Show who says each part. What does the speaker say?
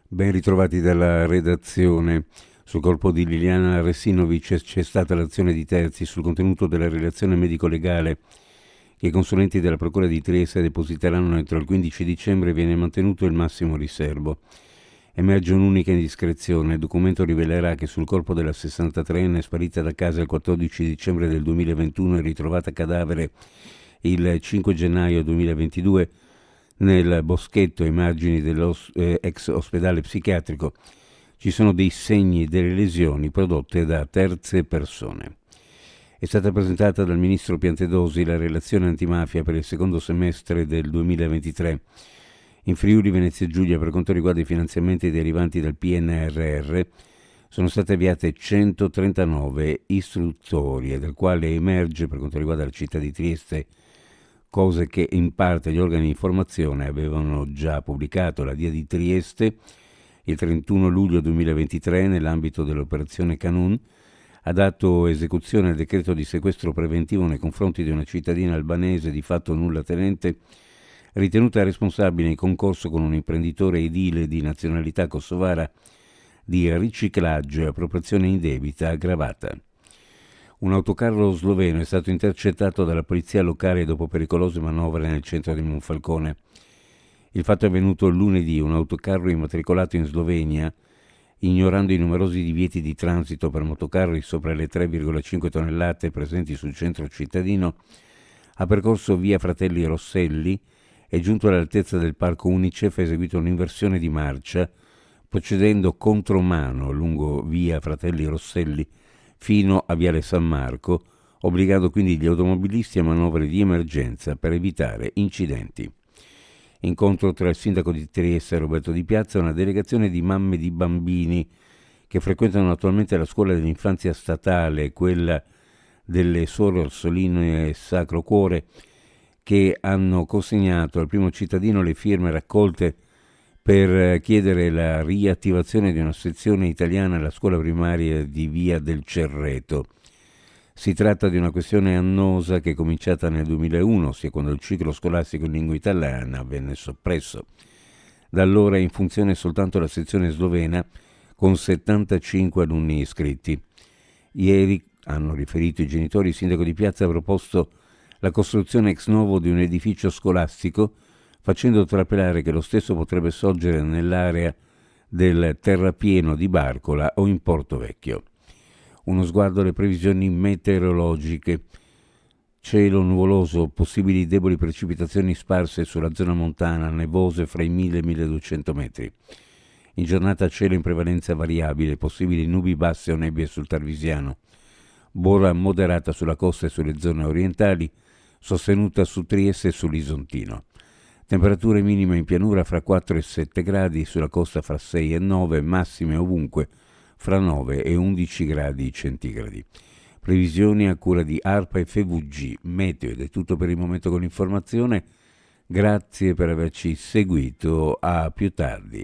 Speaker 1: Ben ritrovati dalla redazione. Sul corpo di Liliana Resinovic c'è stata l'azione di terzi sul contenuto della relazione medico-legale che i consulenti della Procura di Trieste depositeranno entro il 15 dicembre. Viene mantenuto il massimo riservo. Emerge un'unica indiscrezione. Il documento rivelerà che sul corpo della 63enne sparita da casa il 14 dicembre del 2021 e ritrovata cadavere il 5 gennaio 2022 nel boschetto ai margini dell'ex ospedale psichiatrico ci sono dei segni delle lesioni prodotte da terze persone. È stata presentata dal ministro Piantedosi la relazione antimafia per il secondo semestre del 2023. In Friuli Venezia Giulia, per quanto riguarda i finanziamenti derivanti dal PNRR, sono state avviate 139 istruttorie, del quale emerge, per quanto riguarda la città di Trieste, cose che in parte gli organi di informazione avevano già pubblicato. La DIA di Trieste, il 31 luglio 2023, nell'ambito dell'operazione Canun, ha dato esecuzione al decreto di sequestro preventivo nei confronti di una cittadina albanese di fatto nullatenente, ritenuta responsabile in concorso con un imprenditore edile di nazionalità kosovara di riciclaggio e appropriazione indebita aggravata. Un autocarro sloveno è stato intercettato dalla polizia locale dopo pericolose manovre nel centro di Monfalcone. Il fatto è avvenuto lunedì. Un autocarro immatricolato in Slovenia, ignorando i numerosi divieti di transito per motocarri sopra le 3,5 tonnellate presenti sul centro cittadino, ha percorso via Fratelli Rosselli e, giunto all'altezza del parco Unicef, ha eseguito un'inversione di marcia, procedendo contromano lungo via Fratelli Rosselli fino a Viale San Marco, obbligando quindi gli automobilisti a manovre di emergenza per evitare incidenti. Incontro tra il sindaco di Trieste, Roberto Di Piazza, e una delegazione di mamme di bambini che frequentano attualmente la scuola dell'infanzia statale, quella delle Suore Orsoline e Sacro Cuore, che hanno consegnato al primo cittadino le firme raccolte per chiedere la riattivazione di una sezione italiana alla scuola primaria di Via del Cerreto. Si tratta di una questione annosa che è cominciata nel 2001, ossia quando il ciclo scolastico in lingua italiana venne soppresso. Da allora è in funzione soltanto la sezione slovena con 75 alunni iscritti. Ieri, hanno riferito i genitori, il sindaco di Piazza ha proposto la costruzione ex novo di un edificio scolastico, facendo trapelare che lo stesso potrebbe sorgere nell'area del terrapieno di Barcola o in Porto Vecchio. Uno sguardo alle previsioni meteorologiche. Cielo nuvoloso, possibili deboli precipitazioni sparse sulla zona montana, nevose fra i 1000 e i 1200 metri. In giornata cielo in prevalenza variabile, possibili nubi basse o nebbie sul Tarvisiano. Bolla moderata sulla costa e sulle zone orientali, sostenuta su Trieste e sull'Isontino. Temperature minime in pianura fra 4 e 7 gradi, sulla costa fra 6 e 9, massime ovunque fra 9 e 11 gradi centigradi. Previsioni a cura di ARPA e FVG Meteo. Ed è tutto per il momento con l'informazione. Grazie per averci seguito. A più tardi.